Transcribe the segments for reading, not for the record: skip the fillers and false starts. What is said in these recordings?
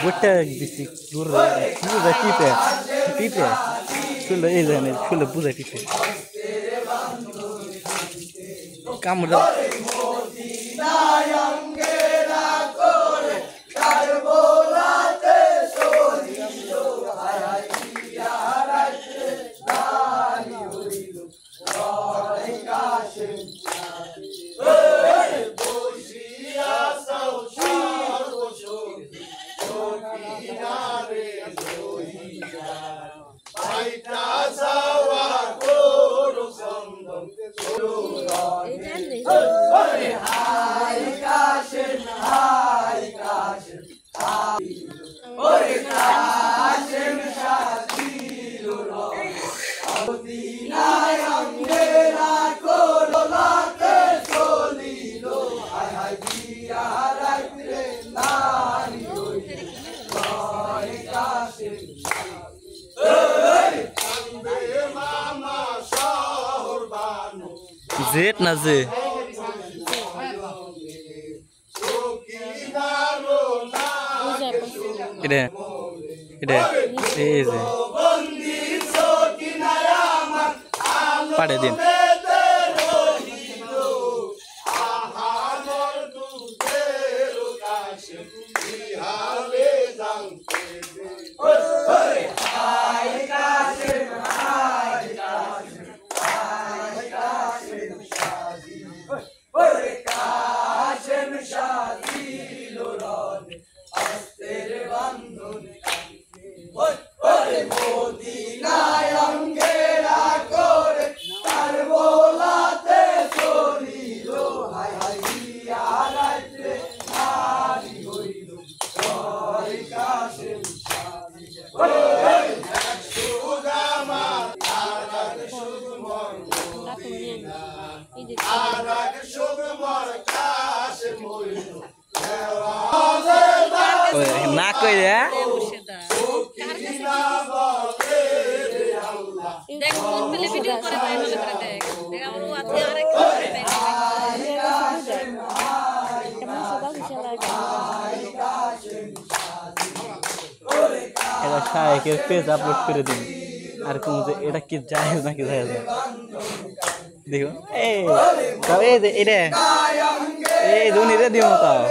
Buta disi dur buza tipe sulle ezane sulle buza tipe kamera Zet na ze ide eze pade din না কই রে দেখ phone পেলে video করে viral করে দেখ দেখ আমার ও আছে আরেক করে দেখ এটা শায়েকের পেজ আপলোড করে দিন আর কোন যে এটা কি জায়েজ নাকি জায়েজ না দেখো এই তবে এটা এই দুনিরে দিও তাও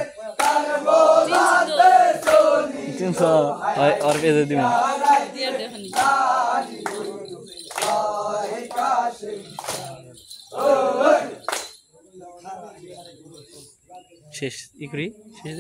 300 और पेज दिम শেষ ই করি শেষ